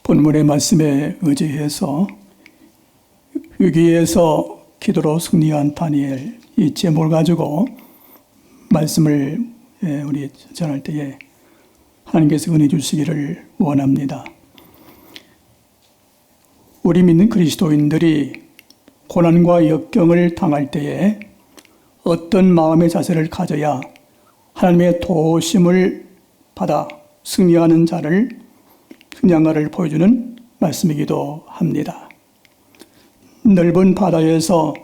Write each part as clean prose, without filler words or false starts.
본문의 말씀에 의지해서 위기에서 기도로 승리한 다니엘, 이 제목을 가지고 말씀을 우리 전할 때에 하나님께서 은혜 주시기를 원합니다. 우리 믿는 그리스도인들이 고난과 역경을 당할 때에 어떤 마음의 자세를 가져야 하나님의 도우심을 받아 승리하는 자를 보여주는 말씀이기도 합니다. 넓은 바다에서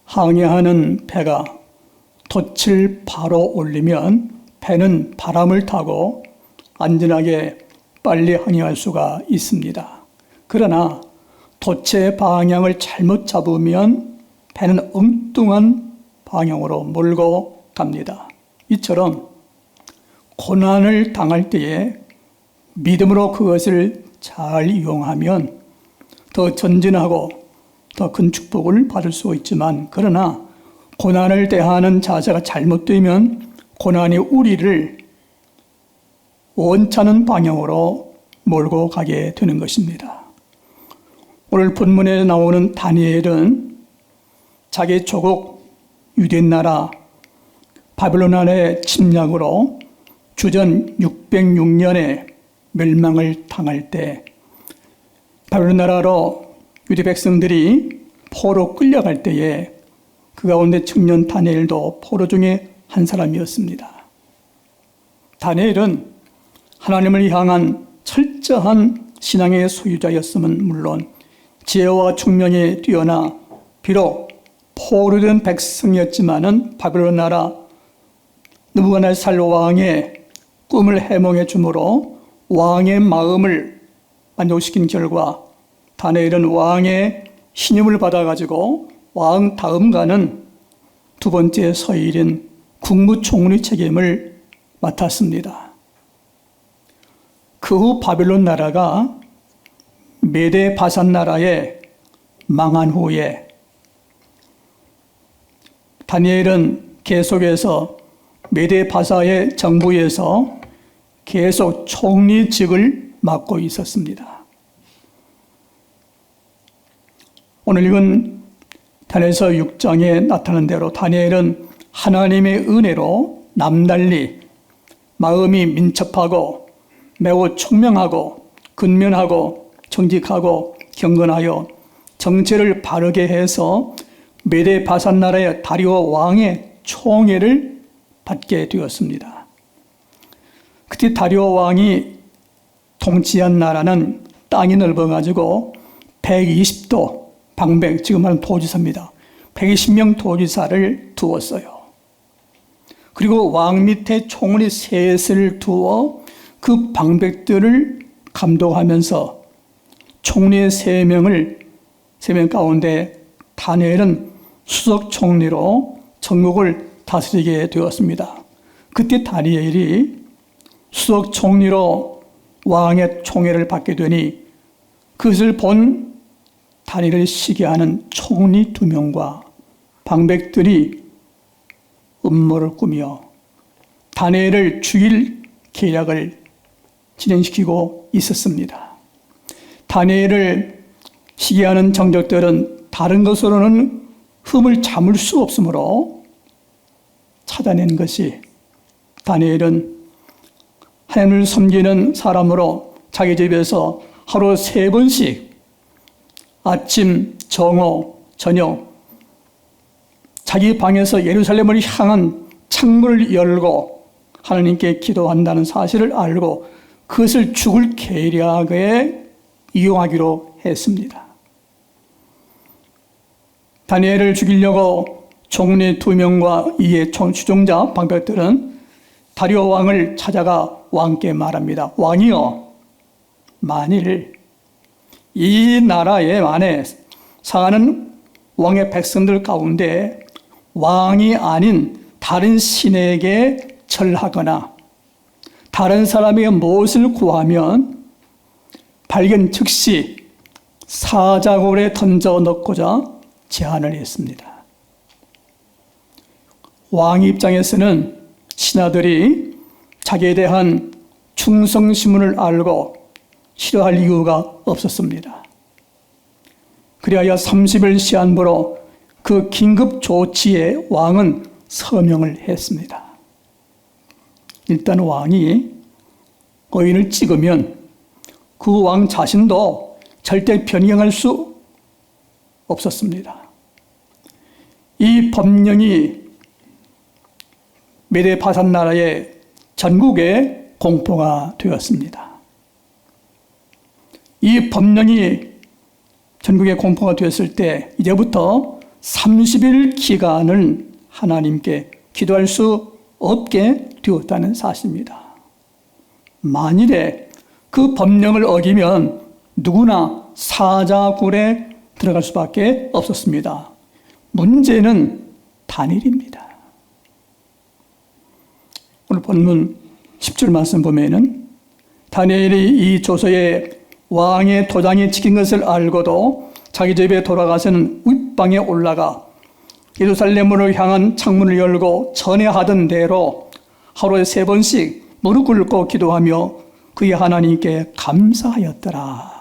항해하는 배가 돛을 바로 올리면 배는 바람을 타고 안전하게 빨리 항해할 수가 있습니다. 그러나 돛의 방향을 잘못 잡으면 배는 엉뚱한 방향으로 몰고 갑니다. 이처럼 고난을 당할 때에 믿음으로 그것을 잘 이용하면 더 전진하고 더 큰 축복을 받을 수 있지만, 그러나 고난을 대하는 자세가 잘못되면 고난이 우리를 원찮은 방향으로 몰고 가게 되는 것입니다. 오늘 본문에 나오는 다니엘은 자기 조국 유대나라 바벨론 아래 침략으로 주전 606년에 멸망을 당할 때 바벨론 나라로 유대 백성들이 포로 끌려갈 때에 그 가운데 청년 다니엘도 포로 중에 한 사람이었습니다. 다니엘은 하나님을 향한 철저한 신앙의 소유자였음은 물론 지혜와 총명에 뛰어나 비록 포로 된 백성이었지만은 바벨론 나라 느부갓네살 왕의 꿈을 해몽해 주므로 왕의 마음을 만족시킨 결과 다니엘은 왕의 신임을 받아가지고 왕 다음가는 두 번째 서일인 국무총리 책임을 맡았습니다. 그 후 바벨론 나라가 메데 바산 나라에 망한 후에 다니엘은 계속해서 메데 바사의 정부에서 계속 총리직을 맡고 있었습니다. 오늘 읽은 다니엘서 6장에 나타난 대로 다니엘은 하나님의 은혜로 남달리 마음이 민첩하고 매우 총명하고 근면하고 정직하고 경건하여 정체를 바르게 해서 메데 바산 나라의 다리오 왕의 총애를 받게 되었습니다. 그때 다리오 왕이 통치한 나라는 땅이 넓어가지고 120도 방백, 지금 말하는 도지사입니다. 120명 도지사를 두었어요. 그리고 왕 밑에 총리 셋을 두어 그 방백들을 감독하면서 총리 3명 가운데 다니엘은 수석 총리로 전국을 다스리게 되었습니다. 그때 다니엘이 수석 총리로 왕의 총애를 받게 되니 그것을 본 다니엘을 시기하는 총리 2명과 방백들이 음모를 꾸며 다니엘을 죽일 계략을 진행시키고 있었습니다. 다니엘을 시기하는 정적들은 다른 것으로는 흠을 잡을 수 없으므로 찾아낸 것이 다니엘은 하나님을 섬기는 사람으로 자기 집에서 하루 3번씩 아침, 정오, 저녁 자기 방에서 예루살렘을 향한 창문을 열고 하나님께 기도한다는 사실을 알고 그것을 죽을 계략에 이용하기로 했습니다. 다니엘을 죽이려고 총리 2명과 이에 추종자 방백들은 다리오 왕을 찾아가 왕께 말합니다. 왕이여, 만일 이 나라에 안에 사는 왕의 백성들 가운데 왕이 아닌 다른 신에게 절하거나 다른 사람에게 무엇을 구하면 발견 즉시 사자굴에 던져 넣고자 제안을 했습니다. 왕 입장에서는 신하들이 자기에 대한 충성심을 알고 싫어할 이유가 없었습니다. 그리하여 30일 시한부로 그 긴급 조치에 왕은 서명을 했습니다. 일단 왕이 의인을 찍으면 그 왕 자신도 절대 변경할 수 없었습니다. 이 법령이 메데 바산 나라의 전국에 공포가 되었습니다. 이 법령이 전국에 공포가 되었을 때 이제부터 30일 기간을 하나님께 기도할 수 없게 되었다는 사실입니다. 만일에 그 법령을 어기면 누구나 사자굴에 들어갈 수밖에 없었습니다. 문제는 다니엘입니다. 오늘 본문 10절 말씀 보면은 다니엘이 이 조서에 왕의 도장이 찍힌 것을 알고도 자기 집에 돌아가서는 윗방에 올라가 예루살렘으로 향한 창문을 열고 전에 하던 대로 하루에 3번씩 무릎 꿇고 기도하며 그의 하나님께 감사하였더라.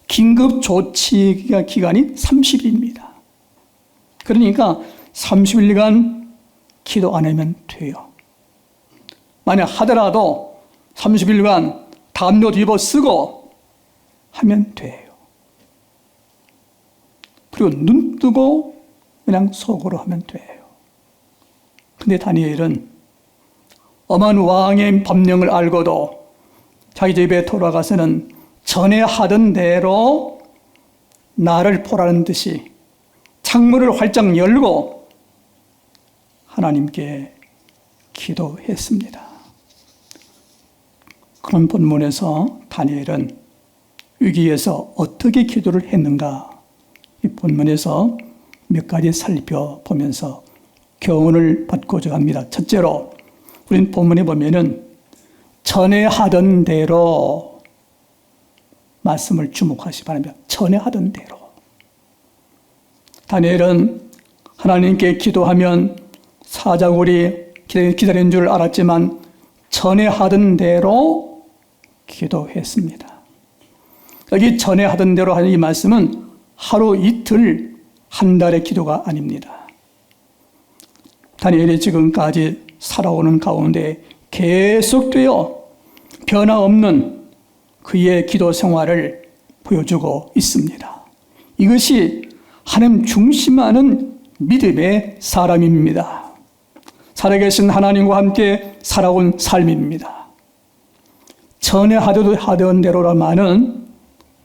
긴급 조치 기간이 30일입니다. 그러니까 30일간 기도 안 하면 돼요. 만약 하더라도 30일간 담요 뒤집어 쓰고 하면 돼요. 그리고 눈 뜨고 그냥 속으로 하면 돼요. 근데 다니엘은 엄한 왕의 법령을 알고도 자기 집에 돌아가서는 전에 하던 대로 나를 보라는 듯이 창문을 활짝 열고 하나님께 기도했습니다. 그런 본문에서 다니엘은 위기에서 어떻게 기도를 했는가, 이 본문에서 몇 가지 살펴보면서 교훈을 받고자 합니다. 첫째로 우린 본문에 보면은 전에 하던 대로 말씀을 주목하시 바랍니다. 전에 하던 대로. 다니엘은 하나님께 기도하면 사자굴이 기다리는 줄 알았지만 전에 하던 대로 기도했습니다. 여기 전에 하던 대로 하는 이 말씀은 하루 이틀 한 달의 기도가 아닙니다. 다니엘이 지금까지 살아오는 가운데 계속되어 변화없는 그의 기도 생활을 보여주고 있습니다. 이것이 하나님 중심하는 믿음의 사람입니다. 살아계신 하나님과 함께 살아온 삶입니다. 전에 하던 대로라마는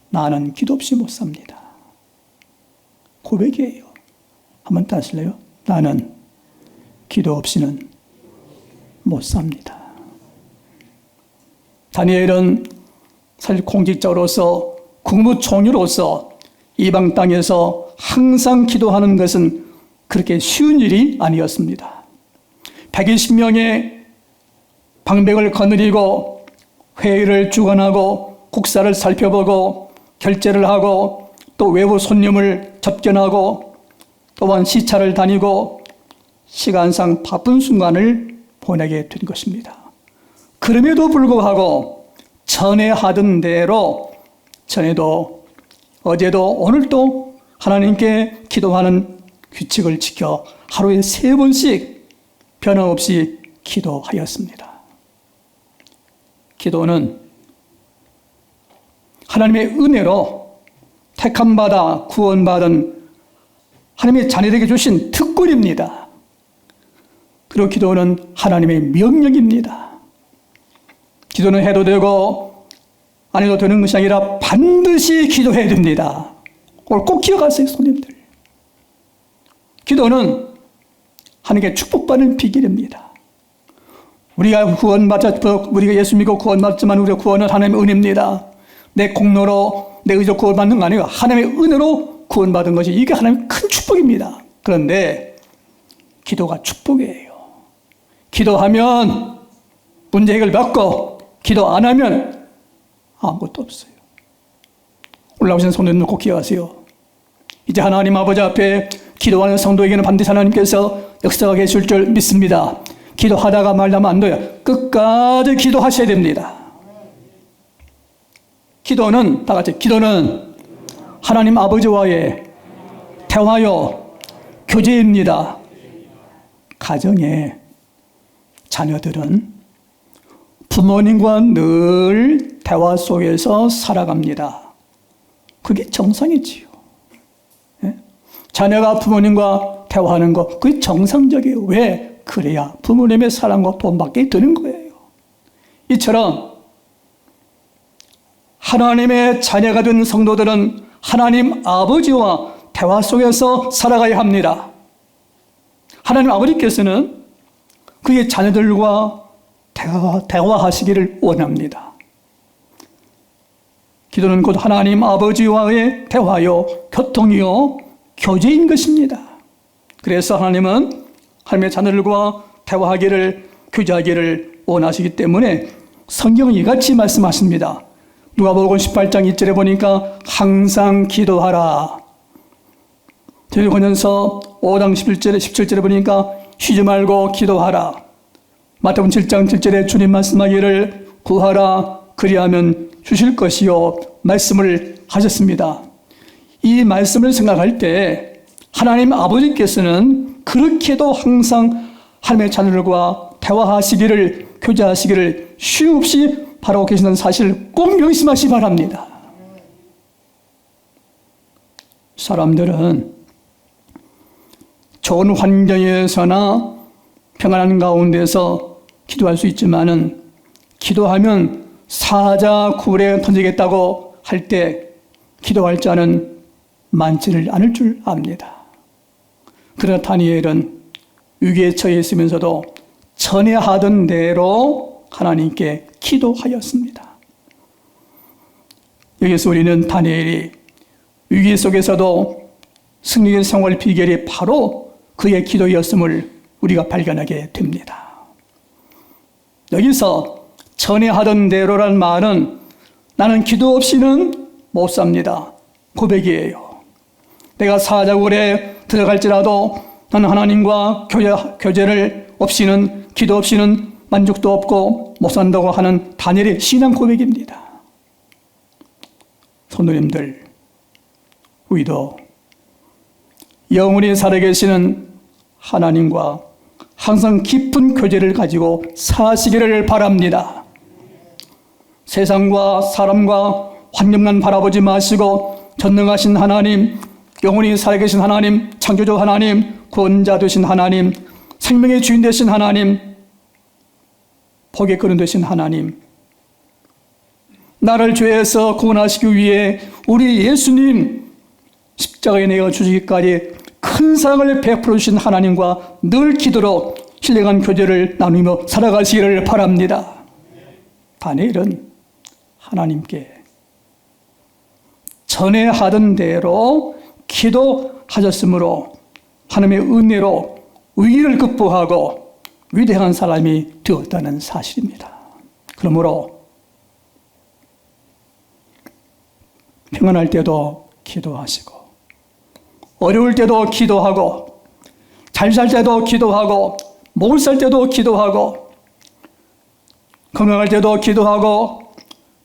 나는 기도 없이 못 삽니다. 고백이에요. 한번 따실래요? 나는 기도 없이는 못 삽니다. 다니엘은 사실 공직자로서 국무총리로서 이방 땅에서 항상 기도하는 것은 그렇게 쉬운 일이 아니었습니다. 120명의 방백을 거느리고 회의를 주관하고 국사를 살펴보고 결제를 하고 또 외부 손님을 접견하고 또한 시차를 다니고 시간상 바쁜 순간을 보내게 된 것입니다. 그럼에도 불구하고 전에 하던 대로 전에도 어제도 오늘도 하나님께 기도하는 규칙을 지켜 하루에 3번씩 변함없이 기도하였습니다. 기도는 하나님의 은혜로 택함받아 구원받은 하나님의 자녀에게 주신 특권입니다. 그리고 기도는 하나님의 명령입니다. 기도는 해도 되고 안 해도 되는 것이 아니라 반드시 기도해야 됩니다. 그걸 꼭 기억하세요, 손님들. 기도는 하나님께 축복받는 비결입니다. 우리가 우리가 예수 믿고 구원받지만 우리가 구원은 하나님의 은혜입니다. 내 공로로 내 의지로 구원받는 거 아니에요. 하나님의 은혜로 구원받은 것이 이게 하나님의 큰 축복입니다. 그런데 기도가 축복이에요. 기도하면 문제 해결 받고 기도 안 하면 아무것도 없어요. 올라오신 손님들 꼭 기억하세요. 이제 하나님 아버지 앞에 기도하는 성도에게는 반드시 하나님께서 역사가 계실 줄 믿습니다. 기도하다가 말다면 안 돼요. 끝까지 기도하셔야 됩니다. 기도는, 다 같이, 기도는 하나님 아버지와의 대화요, 교제입니다. 가정에 자녀들은 부모님과 늘 대화 속에서 살아갑니다. 그게 정상이지요. 예? 자녀가 부모님과 대화하는 거, 그게 정상적이에요. 왜? 그래야 부모님의 사랑과 도움받게 되는 거예요. 이처럼 하나님의 자녀가 된 성도들은 하나님 아버지와 대화 속에서 살아가야 합니다. 하나님 아버지께서는 그의 자녀들과 대화하시기를 원합니다. 기도는 곧 하나님 아버지와의 대화요, 교통이요, 교제인 것입니다. 그래서 하나님은 하나님의 자녀들과 대화하기를, 교제하기를 원하시기 때문에 성경은 이같이 말씀하십니다. 누가복음 18장 2절에 보니까 항상 기도하라. 데살로니가전서 5장 17절에 보니까 쉬지 말고 기도하라. 마태복음 7장 7절에 주님 말씀하기를 구하라 그리하면 주실 것이요 말씀을 하셨습니다. 이 말씀을 생각할 때 하나님 아버지께서는 그렇게도 항상 하나님의 자녀들과 대화하시기를, 교제하시기를 쉼없이 바라고 계시는 사실을 꼭 명심하시기 바랍니다. 사람들은 좋은 환경에서나 평안한 가운데서 기도할 수 있지만은 기도하면 사자 굴에 던지겠다고 할 때 기도할 자는 많지를 않을 줄 압니다. 그러나 다니엘은 위기에 처해 있으면서도 전에 하던 대로 하나님께 기도하였습니다. 여기서 우리는 다니엘이 위기 속에서도 승리의 생활 비결이 바로 그의 기도였음을 우리가 발견하게 됩니다. 여기서 전에 하던 대로란 말은 나는 기도 없이는 못 삽니다. 고백이에요. 내가 사자굴에 들어갈지라도 나는 하나님과 교제를 없이는, 기도 없이는 만족도 없고 못 산다고 하는 다니엘의 신앙 고백입니다. 성도님들, 우리도 영원히 살아계시는 하나님과 항상 깊은 교제를 가지고 사시기를 바랍니다. 세상과 사람과 환경만 바라보지 마시고 전능하신 하나님, 영원히 살아계신 하나님, 창조주 하나님, 구원자 되신 하나님, 생명의 주인 되신 하나님, 복의 근원 되신 하나님, 나를 죄에서 구원하시기 위해 우리 예수님 십자가에 내어 주시기까지 큰 사랑을 베풀어 주신 하나님과 늘 기도로 신령한 교제를 나누며 살아가시기를 바랍니다. 다니엘은 하나님께 전에 하던 대로 기도하셨으므로 하나님의 은혜로 위기를 극복하고 위대한 사람이 되었다는 사실입니다. 그러므로 평안할 때도 기도하시고 어려울 때도 기도하고 잘 살 때도 기도하고 못 살 때도 기도하고 건강할 때도 기도하고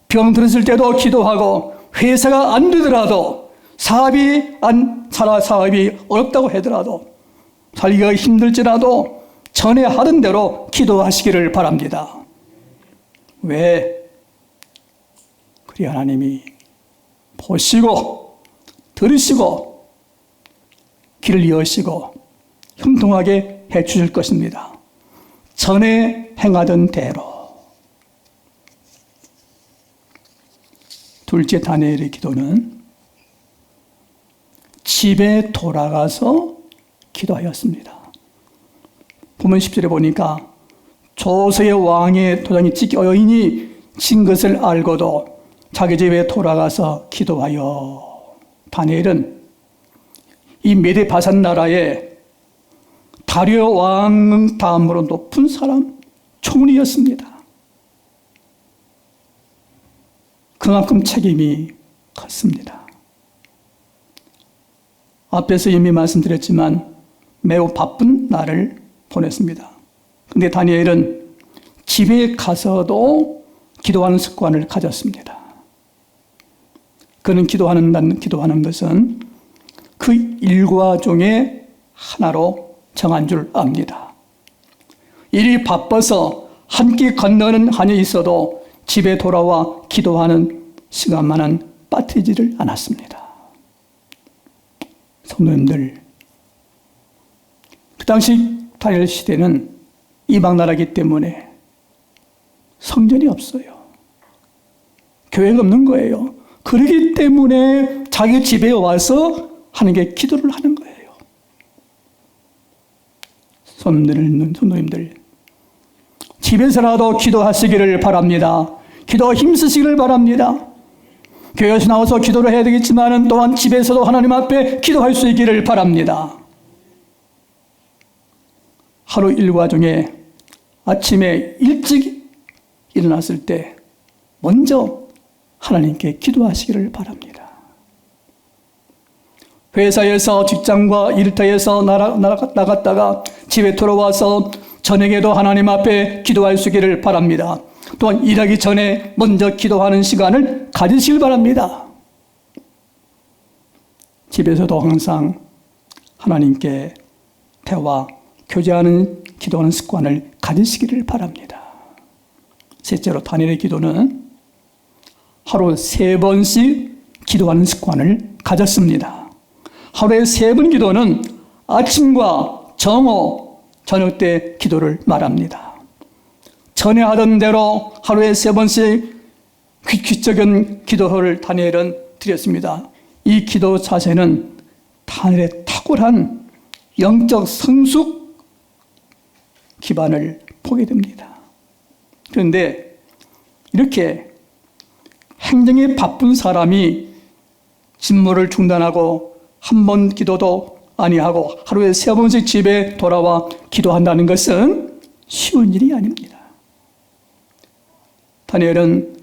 병 들었을 때도 기도하고 회사가 안 되더라도 사업이 어렵다고 하더라도 살기가 힘들지라도 전에 하던 대로 기도하시기를 바랍니다. 왜? 그리 하나님이 보시고 들으시고 길을 여시고 형통하게 해주실 것입니다. 전에 행하던 대로. 둘째 다니엘의 기도는 집에 돌아가서 기도하였습니다. 보면 10절에 보니까 조서의 왕의 도장이 찍혀 있니 진 것을 알고도 자기 집에 돌아가서 기도하여. 다니엘은 이 메데 바산 나라의 다리오 왕 다음으로 높은 사람 총리였습니다. 그만큼 책임이 컸습니다. 앞에서 이미 말씀드렸지만 매우 바쁜 날을 보냈습니다. 그런데 다니엘은 집에 가서도 기도하는 습관을 가졌습니다. 그는 기도하는 것은 그 일과 중에 하나로 정한 줄 압니다. 일이 바빠서 한 끼 건너는 한이 있어도 집에 돌아와 기도하는 시간만은 빠뜨리지를 않았습니다. 성도님들, 그 당시 다니엘 시대는 이방나라이기 때문에 성전이 없어요. 교회가 없는 거예요. 그렇기 때문에 자기 집에 와서 하는 게 기도를 하는 거예요. 성도님들, 집에서라도 기도하시기를 바랍니다. 기도 힘쓰시기를 바랍니다. 교회에서 나와서 기도를 해야 되겠지만 또한 집에서도 하나님 앞에 기도할 수 있기를 바랍니다. 하루 일과 중에 아침에 일찍 일어났을 때 먼저 하나님께 기도하시기를 바랍니다. 회사에서 직장과 일터에서 나갔다가 집에 돌아와서 저녁에도 하나님 앞에 기도할 수 있기를 바랍니다. 또한 일하기 전에 먼저 기도하는 시간을 가지시길 바랍니다. 집에서도 항상 하나님께 대화, 교제하는 기도하는 습관을 가지시기를 바랍니다. 셋째로 다니엘의 기도는 하루 3번씩 기도하는 습관을 가졌습니다. 하루에 3번 기도는 아침과 정오, 저녁 때 기도를 말합니다. 전에 하던 대로 하루에 3번씩 규칙적인 기도를 다니엘은 드렸습니다. 이 기도 자세는 다니엘의 탁월한 영적 성숙 기반을 보게 됩니다. 그런데 이렇게 행정에 바쁜 사람이 직무를 중단하고 한 번 기도도 아니하고 하루에 3번씩 집에 돌아와 기도한다는 것은 쉬운 일이 아닙니다. 다니엘은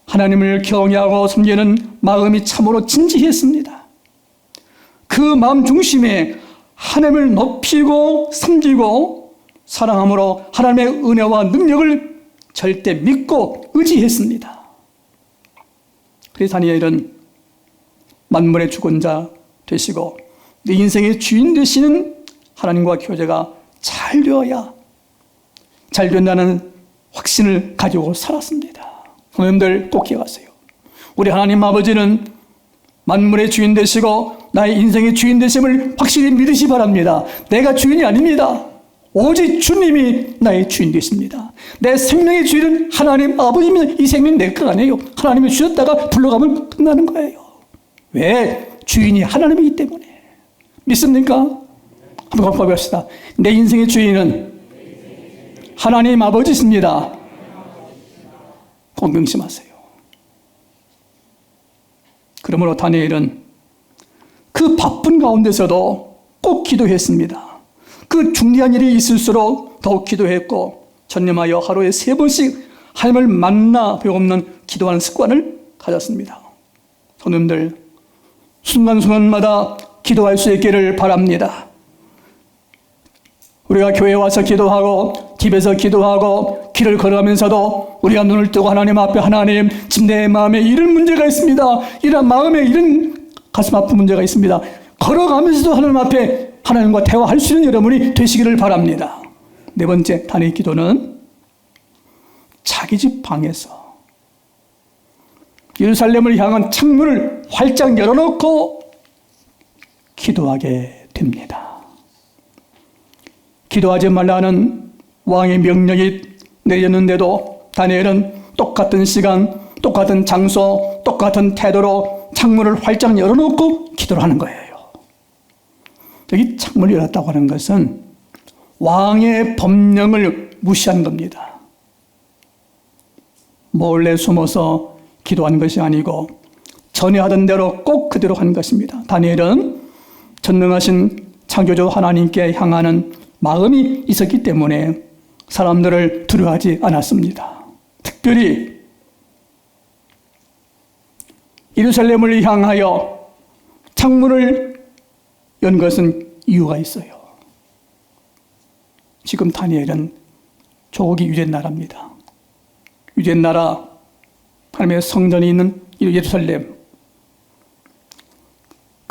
하나님을 경외하고 섬기는 마음이 참으로 진지했습니다. 그 마음 중심에 하나님을 높이고 섬기고 사랑함으로 하나님의 은혜와 능력을 절대 믿고 의지했습니다. 그래서 다니엘은 만물의 주권자 되시고 내 인생의 주인 되시는 하나님과 교제가 잘 되어야 잘 된다는 확신을 가지고 살았습니다. 성도님들 꼭 기억하세요. 우리 하나님 아버지는 만물의 주인 되시고 나의 인생의 주인 되심을 확실히 믿으시 바랍니다. 내가 주인이 아닙니다. 오직 주님이 나의 주인 되십니다. 내 생명의 주인은 하나님 아버지입니다. 이 생명이 내 거 아니에요. 하나님이 주셨다가 불러가면 끝나는 거예요. 왜? 주인이 하나님이기 때문에. 믿습니까? 한번 고백합시다. 내 인생의 주인은 하나님 아버지십니다. 꼭 명심하세요. 그러므로 다니엘은 그 바쁜 가운데서도 꼭 기도했습니다. 그 중요한 일이 있을수록 더욱 기도했고 전념하여 하루에 3번씩 하나님을 만나 배우는 기도하는 습관을 가졌습니다. 성도님들 순간순간마다 기도할 수 있기를 바랍니다. 우리가 교회에 와서 기도하고 집에서 기도하고 길을 걸어가면서도 우리가 눈을 뜨고 하나님 앞에 하나님 지금 내 마음에 이런 문제가 있습니다. 이런 마음에 이런 가슴 아픈 문제가 있습니다. 걸어가면서도 하나님 앞에 하나님과 대화할 수 있는 여러분이 되시기를 바랍니다. 네 번째 다니엘 기도는 자기 집 방에서 예루살렘을 향한 창문을 활짝 열어놓고 기도하게 됩니다. 기도하지 말라는 왕의 명령이 내렸는데도 다니엘은 똑같은 시간, 똑같은 장소, 똑같은 태도로 창문을 활짝 열어놓고 기도를 하는 거예요. 여기 창문을 열었다고 하는 것은 왕의 법령을 무시한 겁니다. 몰래 숨어서 기도한 것이 아니고 전에 하던 대로 꼭 그대로 한 것입니다. 다니엘은 전능하신 창조주 하나님께 향하는 마음이 있었기 때문에 사람들을 두려워하지 않았습니다. 특별히 예루살렘을 향하여 창문을 연 것은 이유가 있어요. 지금 다니엘은 조국이 유대 나라입니다. 유대 나라 하나님의 성전이 있는 예루살렘,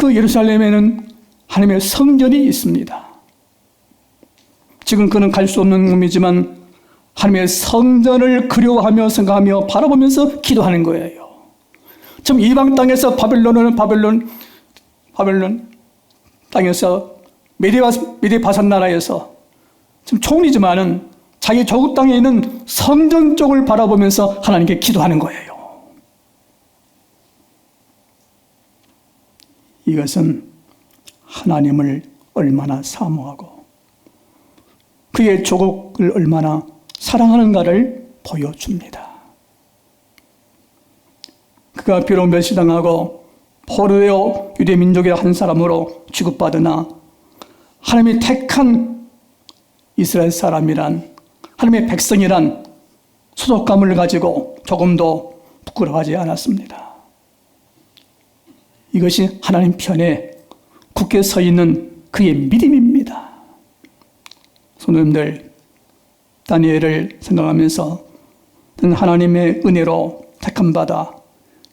그 예루살렘에는 하나님의 성전이 있습니다. 지금 그는 갈 수 없는 몸이지만 하나님의 성전을 그리워하며 생각하며 바라보면서 기도하는 거예요. 지금 이방 땅에서 바벨론 땅에서 메데 바산 나라에서 지금 총리지만은 자기 조국 땅에 있는 성전 쪽을 바라보면서 하나님께 기도하는 거예요. 이것은 하나님을 얼마나 사모하고 그의 조국을 얼마나 사랑하는가를 보여줍니다. 그가 비록 멸시당하고 포로되어 유대 민족의 한 사람으로 취급받으나 하나님이 택한 이스라엘 사람이란, 하나님의 백성이란 소속감을 가지고 조금도 부끄러워하지 않았습니다. 이것이 하나님 편에 굳게 서 있는 그의 믿음입니다. 성도님들, 다니엘을 생각하면서 하나님의 은혜로 택함받아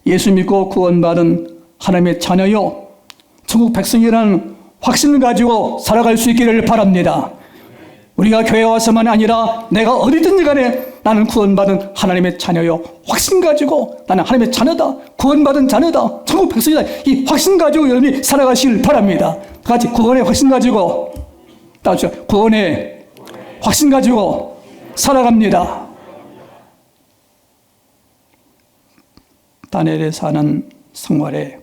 예수 믿고 구원받은 하나님의 자녀요, 천국 백성이라는 확신을 가지고 살아갈 수 있기를 바랍니다. 우리가 교회에 와서만 아니라 내가 어디든지 간에 나는 구원받은 하나님의 자녀요, 확신 가지고 나는 하나님의 자녀다, 구원받은 자녀다, 천국 백성이다, 이 확신 가지고 여러분이 살아가시길 바랍니다. 같이 구원의 확신 가지고, 따라서 구원의 확신 가지고 살아갑니다. 다니엘에 사는 생활에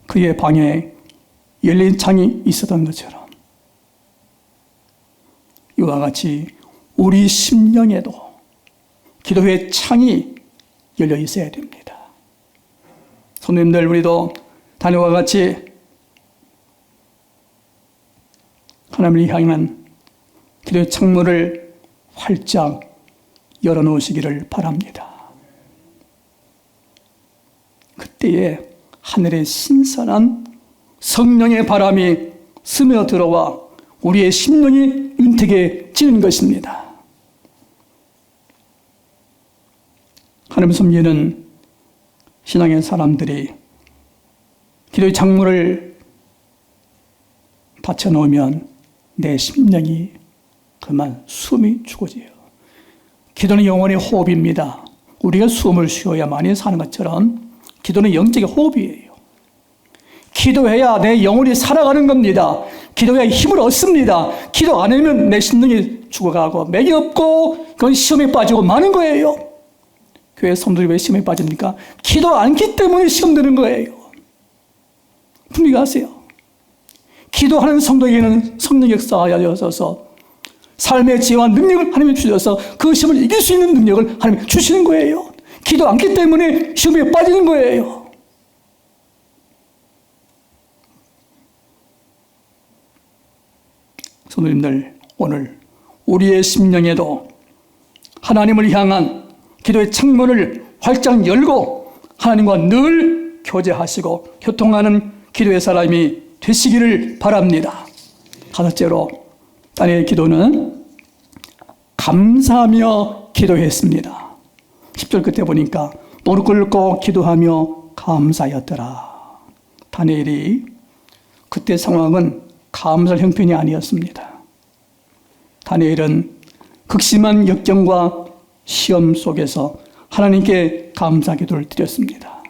그의 방에 열린 창이 있었던 것처럼 이와 같이 우리 심령에도 기도의 창이 열려 있어야 됩니다. 성도님들, 우리도 다니엘과 같이 하나님을 향한 기도의 창문을 활짝 열어놓으시기를 바랍니다. 그때에 하늘의 신선한 성령의 바람이 스며들어와 우리의 심령이 윤택해지는 것입니다. 하나님 섬기는 신앙의 사람들이 기도의 창문을 닫혀놓으면 내 심령이 그만 숨이 죽어져요. 기도는 영혼의 호흡입니다. 우리가 숨을 쉬어야만이 사는 것처럼 기도는 영적인 호흡이에요. 기도해야 내 영혼이 살아가는 겁니다. 기도해야 힘을 얻습니다. 기도 안 하면 내 심령이 죽어가고 맥이 없고 그건 시험에 빠지고 마는 거예요. 교회 성도들이 왜 시험에 빠집니까? 기도 않기 때문에 시험 드는 거예요. 분명히 아세요. 기도하는 성도에게는 성령 역사하여서 삶의 지혜와 능력을 하나님이 주셔서 그 시험을 이길 수 있는 능력을 하나님이 주시는 거예요. 기도 않기 때문에 시험에 빠지는 거예요. 성도님들, 오늘 우리의 심령에도 하나님을 향한 기도의 창문을 활짝 열고 하나님과 늘 교제하시고 교통하는 기도의 사람이 되시기를 바랍니다. 다섯째로 다니엘의 기도는 감사하며 기도했습니다. 10절 끝에 보니까 무릎 꿇고 기도하며 감사하였더라. 다니엘이 그때 상황은 감사할 형편이 아니었습니다. 다니엘은 극심한 역경과 시험 속에서 하나님께 감사 기도를 드렸습니다.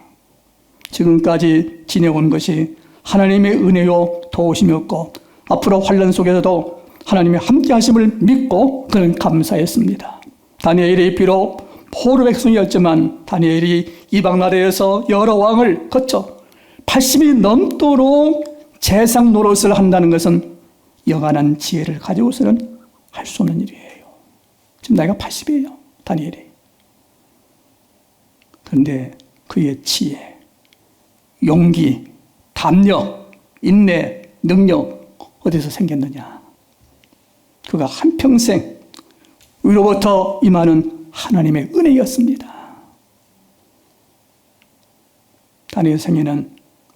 지금까지 지내온 것이 하나님의 은혜요 도우심이었고 앞으로 환난 속에서도 하나님의 함께 하심을 믿고 그는 감사했습니다. 다니엘이 비록 포로 백성이었지만 다니엘이 이방 나라에서 여러 왕을 거쳐 80이 넘도록 재상 노릇을 한다는 것은 영원한 지혜를 가지고서는 할 수 없는 일이에요. 지금 나이가 80이에요, 다니엘이. 그런데 그의 지혜, 용기, 담력, 인내, 능력 어디서 생겼느냐? 그가 한평생 위로부터 임하는 하나님의 은혜였습니다. 다니엘 생애는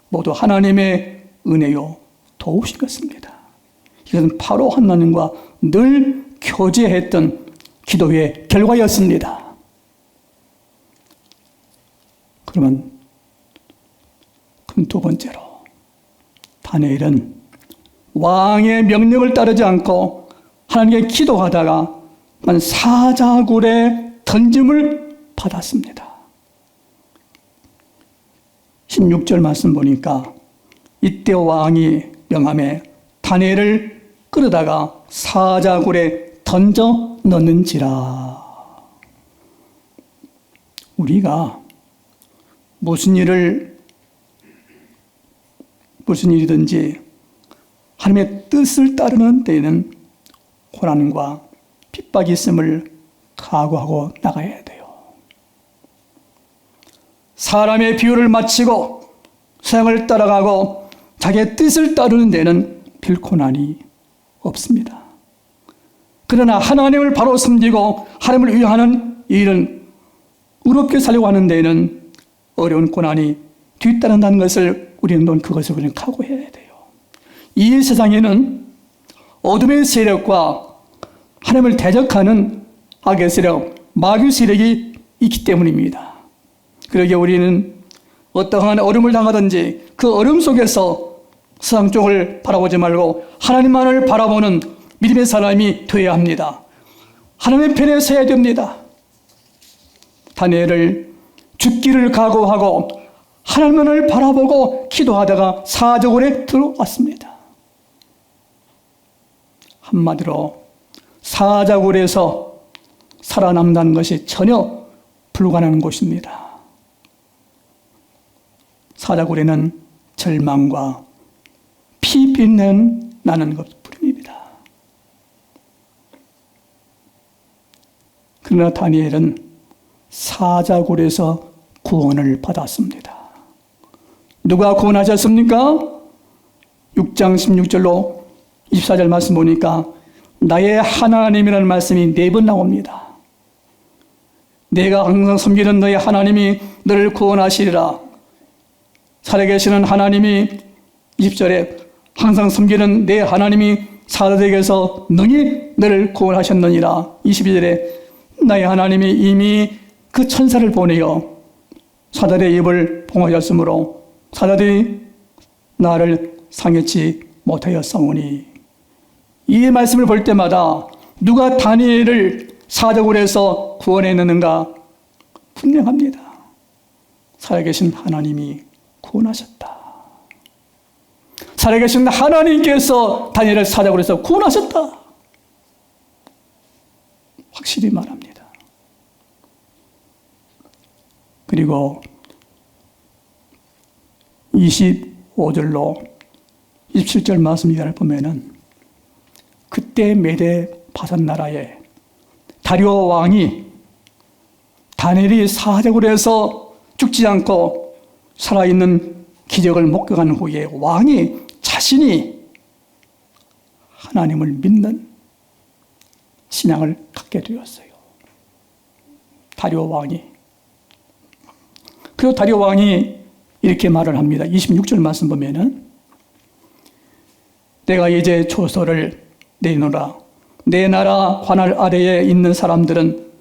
모두 하나님의 은혜요 도우신 것입니다. 이것은 바로 하나님과 늘 교제했던 기도의 결과였습니다. 그러면 두 번째로 다니엘은 왕의 명령을 따르지 않고 하나님께 기도하다가 사자굴에 던짐을 받았습니다. 16절 말씀 보니까 이때 왕이 명함에 다니엘을 끌어다가 사자굴에 던져 넣는지라. 우리가 무슨 일이든지 하나님의 뜻을 따르는 데에는 고난과 핍박이 있음을 각오하고 나가야 돼요. 사람의 비유를 마치고 세상을 따라가고 자기의 뜻을 따르는 데는 별 고난이 없습니다. 그러나 하나님을 바로 섬기고 하나님을 위하는 일은 의롭게 살려고 하는 데에는 어려운 고난이 뒤따른다는 것을 우리는 그것을 우리는 각오해야 돼요. 이 세상에는 어둠의 세력과 하나님을 대적하는 악의 세력, 마귀 세력이 있기 때문입니다. 그러기에 우리는 어떠한 어려움을 당하든지 그 어려움 속에서 세상 쪽을 바라보지 말고 하나님만을 바라보는 믿음의 사람이 되어야 합니다. 하나님의 편에 서야 됩니다. 다니엘을 죽기를 각오하고 하나님만을 바라보고 기도하다가 사자굴에 들어왔습니다. 한마디로 사자굴에서 살아남는 것이 전혀 불가능한 곳입니다. 사자굴에는 절망과 피 빛내는 나는 것뿐입니다. 그러나 다니엘은 사자굴에서 구원을 받았습니다. 누가 구원하셨습니까? 6장 16절로 24절 말씀 보니까 나의 하나님이라는 말씀이 4번 나옵니다. 내가 항상 섬기는 너의 하나님이 너를 구원하시리라. 살아계시는 하나님이 20절에 항상 섬기는 내 하나님이 사자들에게서 능히 너를 구원하셨느니라. 22절에 나의 하나님이 이미 그 천사를 보내어 사자들의 입을 봉하였으므로 사자들이 나를 상해치 못하였사오니. 이 말씀을 볼 때마다 누가 다니엘을 사자굴에서 구원해내는가 분명합니다. 살아계신 하나님이 구원하셨다. 살아계신 하나님께서 다니엘을 사자굴에서 구원하셨다. 확실히 말합니다. 그리고 25절로 27절 말씀 이하를 보면은 그때 메대 바산 나라에 다리오 왕이 다니엘이 사자굴에서 죽지 않고 살아있는 기적을 목격한 후에 왕이 자신이 하나님을 믿는 신앙을 갖게 되었어요. 다리오 왕이. 그리고 다리오 왕이 이렇게 말을 합니다. 26절 말씀 보면은 내가 이제 조서를 내노라. 내 나라 관할 아래에 있는 사람들은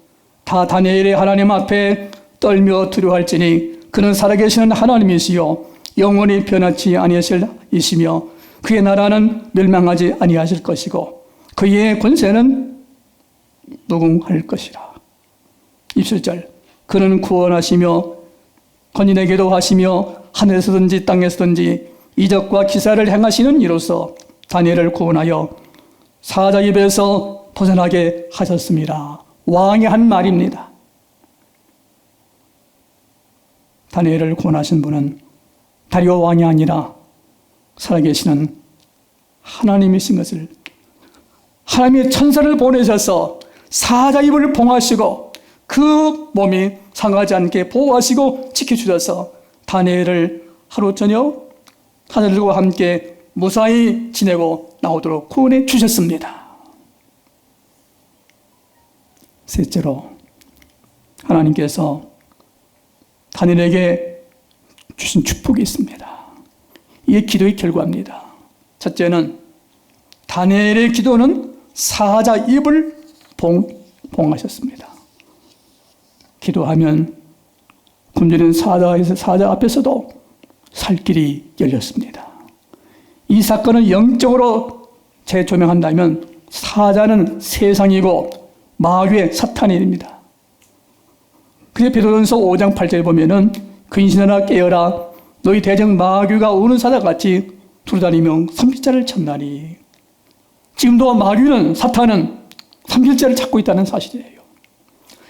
다 다니엘의 하나님 앞에 떨며 두려워할지니 그는 살아계시는 하나님이시요 영원히 변하지 아니하실 이시며 그의 나라는 멸망하지 아니하실 것이고 그의 권세는 무궁할 것이라. 27절 그는 구원하시며 건인에게도 하시며 하늘에서든지 땅에서든지 이적과 기사를 행하시는 이로써 다니엘을 구원하여 사자 입에서 벗어나게 하셨습니다. 왕이 한 말입니다. 다니엘을 구원하신 분은 다리오 왕이 아니라 살아계시는 하나님이신 것을, 하나님의 천사를 보내셔서 사자 입을 봉하시고 그 몸이 상하지 않게 보호하시고 지켜주셔서 다니엘을 하루 저녁 사자들과 함께 무사히 지내고 나오도록 구원해 주셨습니다. 셋째로 하나님께서 다니엘에게 주신 축복이 있습니다. 이게 기도의 결과입니다. 첫째는 다니엘의 기도는 사자 입을 봉하셨습니다. 기도하면 굶주린 사자 앞에서도 살 길이 열렸습니다. 이 사건을 영적으로 재조명한다면 사자는 세상이고 마귀의 사탄입니다. 그래서 베드로전서 5장 8절에 보면은 근신하라 깨어라 너희 대적 마귀가 우는 사자같이 두루다니며 삼킬자를 찾나니. 지금도 마귀는 사탄은 삼킬자를 찾고 있다는 사실이에요.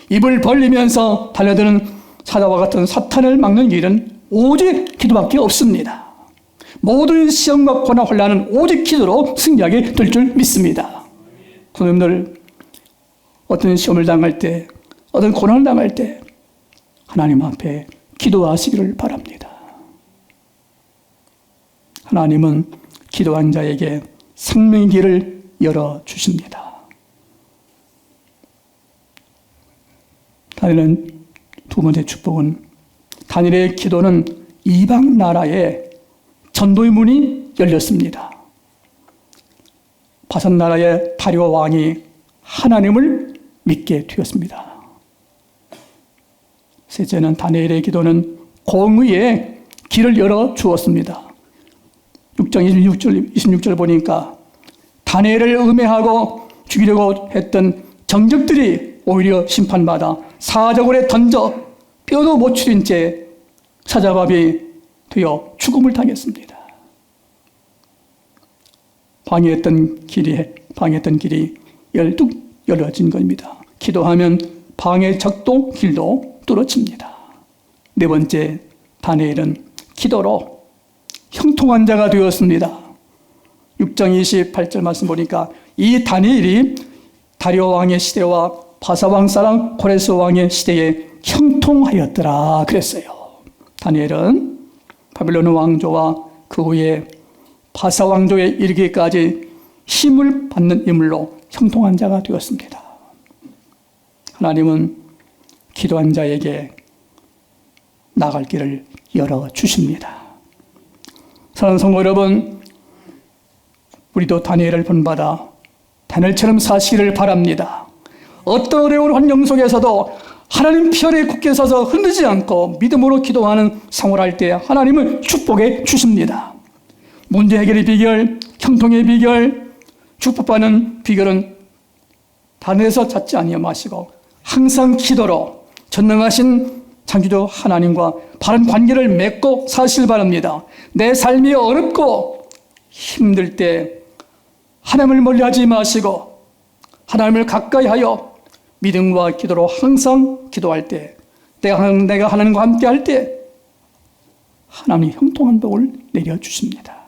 입을 벌리면서 달려드는 사자와 같은 사탄을 막는 길은 오직 기도밖에 없습니다. 모든 시험과 고난 혼란은 오직 기도로 승리하게 될 줄 믿습니다. 여러분들 어떤 시험을 당할 때, 어떤 고난을 당할 때 하나님 앞에 기도하시기를 바랍니다. 하나님은 기도한 자에게 생명의 길을 열어주십니다. 다니엘은 두 번째 축복은 다니엘의 기도는 이방 나라에 전도의 문이 열렸습니다. 바산 나라의 다리오 왕이 하나님을 믿게 되었습니다. 셋째는 다니엘의 기도는 공의의 길을 열어 주었습니다. 6장 26절 보니까 다니엘을 음해하고 죽이려고 했던 정적들이 오히려 심판받아 사자굴에 던져 뼈도 못 추린 채 사자밥이 되어 죽음을 당했습니다. 방해했던 길이 열어진 겁니다. 기도하면 방해 적도 길도 뚫어집니다. 네 번째, 다니엘은 기도로 형통한 자가 되었습니다. 6장 28절 말씀 보니까 이 다니엘이 다리오 왕의 시대와 바사왕 사람 고레스 왕의 시대에 형통하였더라 그랬어요. 다니엘은 바벨론 왕조와 그 후에 바사 왕조에 이르기까지 힘을 받는 인물로 형통한 자가 되었습니다. 하나님은 기도한 자에게 나갈 길을 열어주십니다. 사랑하는 성도 여러분, 우리도 다니엘을 본받아 다니엘처럼 사시기를 바랍니다. 어떤 어려운 환경 속에서도 하나님 편에 굳게 서서 흔들지 않고 믿음으로 기도하는 생활할 때 하나님은 축복해 주십니다. 문제 해결의 비결, 형통의 비결, 축복받는 비결은 다른데서 찾지 아니하 마시고 항상 기도로 전능하신 창조주 하나님과 바른 관계를 맺고 사시길 바랍니다. 내 삶이 어렵고 힘들 때 하나님을 멀리하지 마시고 하나님을 가까이 하여 믿음과 기도로 항상 기도할 때, 내가 하나님과 함께 할 때 하나님이 형통한 복을 내려주십니다.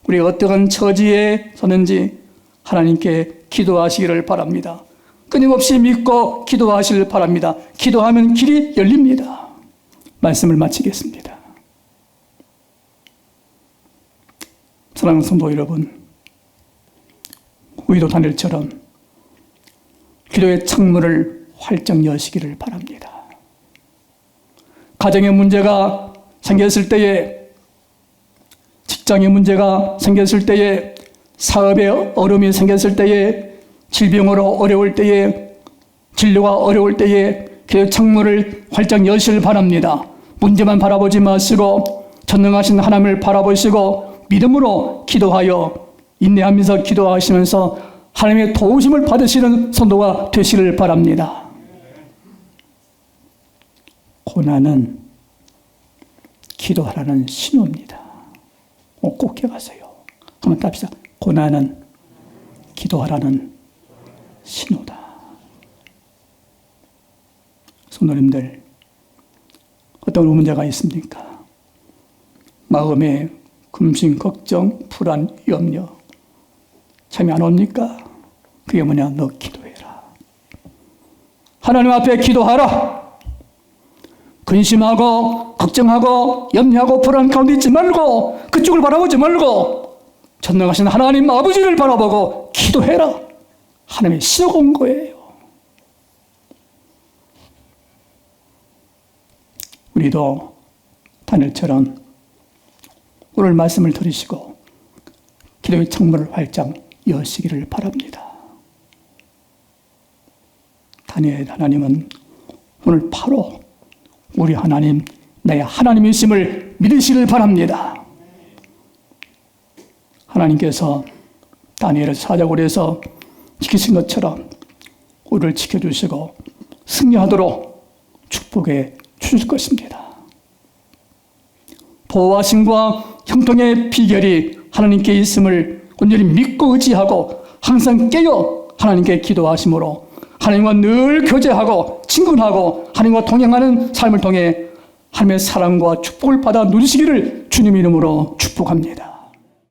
우리 어떠한 처지에 서는지 하나님께 기도하시기를 바랍니다. 끊임없이 믿고 기도하시길 바랍니다. 기도하면 길이 열립니다. 말씀을 마치겠습니다. 사랑하는 성도 여러분, 우리도 다니엘처럼 기도의 창문을 활짝 여시기를 바랍니다. 가정의 문제가 생겼을 때에, 직장의 문제가 생겼을 때에, 사업에 어려움이 생겼을 때에, 질병으로 어려울 때에, 진료가 어려울 때에 기도의 창문을 활짝 여시길 바랍니다. 문제만 바라보지 마시고 전능하신 하나님을 바라보시고 믿음으로 기도하여 인내하면서 기도하시면서 하나님의 도우심을 받으시는 성도가 되시기를 바랍니다. 고난은 기도하라는 신호입니다. 꼭 기억하세요. 한번 답시다. 고난은 기도하라는 신호다. 성도님들, 어떤 문제가 있습니까? 마음에 금심, 걱정, 불안, 염려 참이 안 옵니까? 그게 뭐냐? 너 기도해라. 하나님 앞에 기도하라. 근심하고 걱정하고 염려하고 불안 가운데 있지 말고 그쪽을 바라보지 말고 전능하신 하나님 아버지를 바라보고 기도해라. 하나님의 신호가 온 거예요. 우리도 다니엘처럼 오늘 말씀을 들으시고 기도의 창문을 활짝 여시기를 바랍니다. 다니엘 하나님은 오늘 바로 우리 하나님, 나의 하나님이심을 믿으시길 바랍니다. 하나님께서 다니엘을 사자굴에서 지키신 것처럼 우리를 지켜주시고 승리하도록 축복해 주실 것입니다. 보호하심과 형통의 비결이 하나님께 있음을 온전히 믿고 의지하고 항상 깨어 하나님께 기도하심으로 하나님과 늘 교제하고 친근하고 하나님과 동행하는 삶을 통해 하나님의 사랑과 축복을 받아 누리시기를 주님 이름으로 축복합니다.